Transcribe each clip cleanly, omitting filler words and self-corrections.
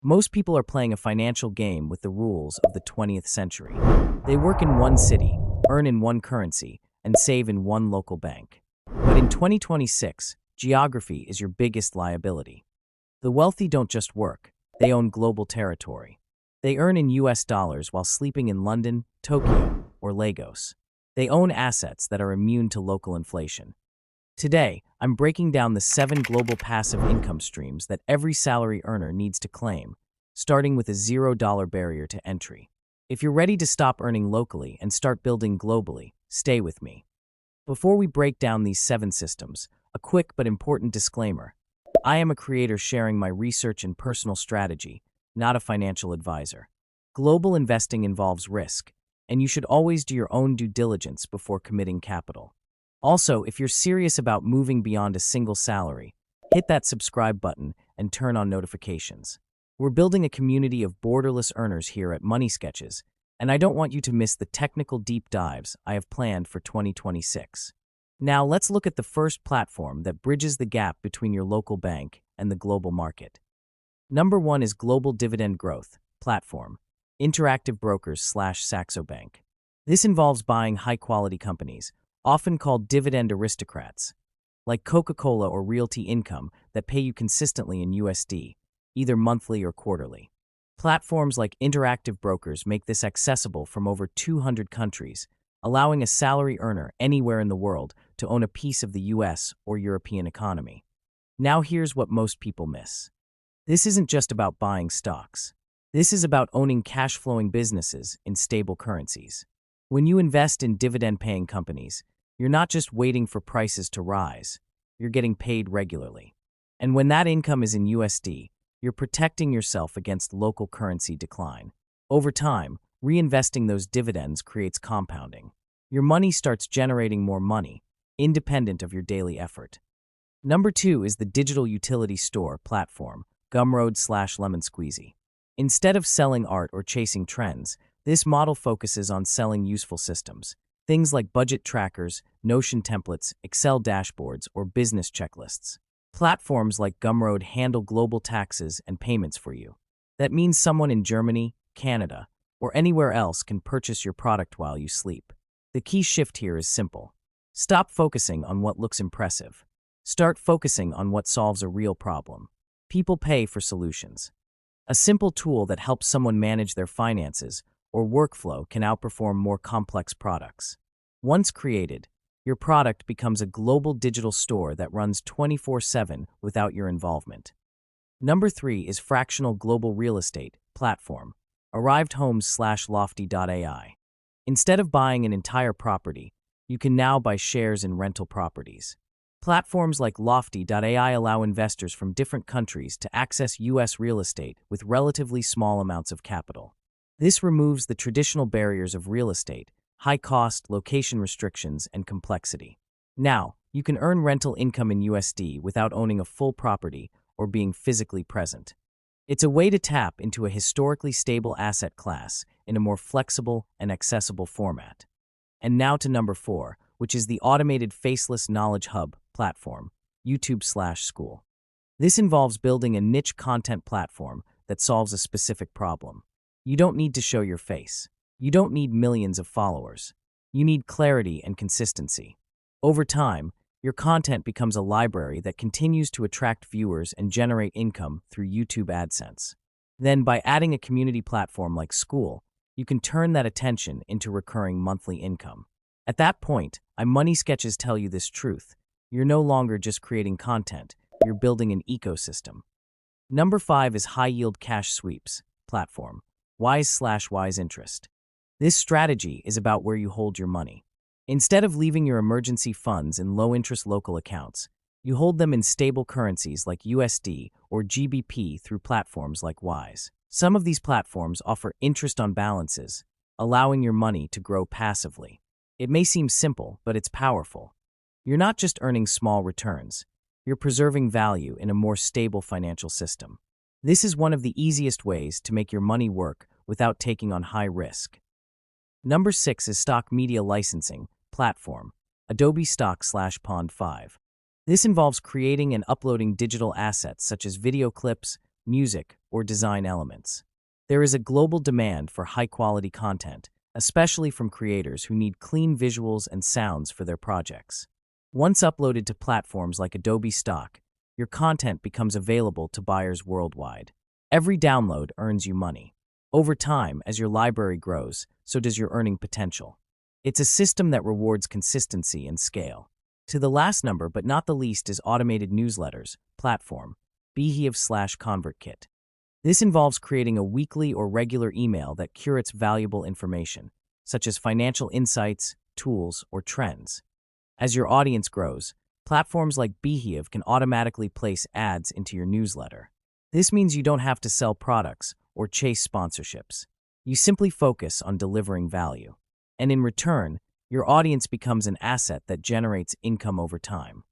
Most people are playing a financial game with the rules of the 20th century. They work in one city, earn in one currency, and save in one local bank. But in 2026, geography is your biggest liability. The wealthy don't just work, they own global territory. They earn in US dollars while sleeping in London, Tokyo, or Lagos. They own assets that are immune to local inflation. Today, I'm breaking down the 7 global passive income streams that every salary earner needs to claim, starting with a $0 barrier to entry. If you're ready to stop earning locally and start building globally, stay with me. Before we break down these 7 systems, a quick but important disclaimer. I am a creator sharing my research and personal strategy, not a financial advisor. Global investing involves risk, and you should always do your own due diligence before committing capital. Also, if you're serious about moving beyond a single salary, hit that subscribe button and turn on notifications. We're building a community of borderless earners here at Moneysketchs, and I don't want you to miss the technical deep dives I have planned for 2026. Now let's look at the first platform that bridges the gap between your local bank and the global market. Number 1 is Global Dividend Growth Platform, Interactive Brokers/Saxo Bank. This involves buying high-quality companies, often called dividend aristocrats, like Coca-Cola or Realty Income, that pay you consistently in USD, either monthly or quarterly. Platforms like Interactive Brokers make this accessible from over 200 countries, allowing a salary earner anywhere in the world to own a piece of the US or European economy. Now here's what most people miss. This isn't just about buying stocks. This is about owning cash-flowing businesses in stable currencies. When you invest in dividend-paying companies, you're not just waiting for prices to rise, you're getting paid regularly. And when that income is in USD, you're protecting yourself against local currency decline. Over time, reinvesting those dividends creates compounding. Your money starts generating more money, independent of your daily effort. Number 2 is the Digital Utility Store Platform, Gumroad/Lemon Squeezy. Instead of selling art or chasing trends, this model focuses on selling useful systems, things like budget trackers, Notion templates, Excel dashboards, or business checklists. Platforms like Gumroad handle global taxes and payments for you. That means someone in Germany, Canada, or anywhere else can purchase your product while you sleep. The key shift here is simple. Stop focusing on what looks impressive. Start focusing on what solves a real problem. People pay for solutions. A simple tool that helps someone manage their finances or workflow can outperform more complex products. Once created, your product becomes a global digital store that runs 24/7 without your involvement. Number 3 is Fractional Global Real Estate Platform, ArrivedHomes/Lofty.ai. Instead of buying an entire property, you can now buy shares in rental properties. Platforms like Lofty.ai allow investors from different countries to access US real estate with relatively small amounts of capital. This removes the traditional barriers of real estate, high cost, location restrictions, and complexity. Now, you can earn rental income in USD without owning a full property or being physically present. It's a way to tap into a historically stable asset class in a more flexible and accessible format. And now to number 4, which is the automated Faceless Knowledge Hub Platform, YouTube/School. This involves building a niche content platform that solves a specific problem. You don't need to show your face. You don't need millions of followers. You need clarity and consistency. Over time, your content becomes a library that continues to attract viewers and generate income through YouTube AdSense. Then, by adding a community platform like School, you can turn that attention into recurring monthly income. At that point, Moneysketchs tell you this truth. You're no longer just creating content, you're building an ecosystem. Number 5 is High Yield Cash Sweeps Platform, Wise/Wise Interest. This strategy is about where you hold your money. Instead of leaving your emergency funds in low-interest local accounts, you hold them in stable currencies like USD or GBP through platforms like Wise. Some of these platforms offer interest on balances, allowing your money to grow passively. It may seem simple, but it's powerful. You're not just earning small returns, you're preserving value in a more stable financial system. This is one of the easiest ways to make your money work without taking on high risk. Number 6 is Stock Media Licensing Platform, Adobe Stock/Pond5. This involves creating and uploading digital assets such as video clips, music, or design elements. There is a global demand for high-quality content, especially from creators who need clean visuals and sounds for their projects. Once uploaded to platforms like Adobe Stock, your content becomes available to buyers worldwide. Every download earns you money. Over time, as your library grows, so does your earning potential. It's a system that rewards consistency and scale. To the last number, but not the least, is automated newsletters platform, Behave/ConvertKit. This involves creating a weekly or regular email that curates valuable information, such as financial insights, tools, or trends. As your audience grows, platforms like Behave can automatically place ads into your newsletter. This means you don't have to sell products or chase sponsorships. You simply focus on delivering value. And in return, your audience becomes an asset that generates income over time.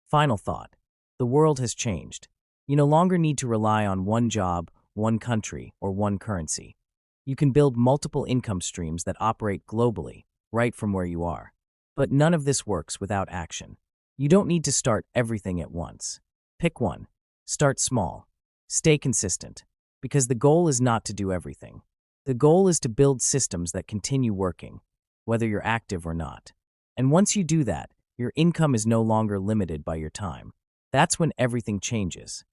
Final thought. The world has changed. You no longer need to rely on one job, one country, or one currency. You can build multiple income streams that operate globally, right from where you are. But none of this works without action. You don't need to start everything at once. Pick one. Start small. Stay consistent. Because the goal is not to do everything. The goal is to build systems that continue working, whether you're active or not. And once you do that, your income is no longer limited by your time. That's when everything changes.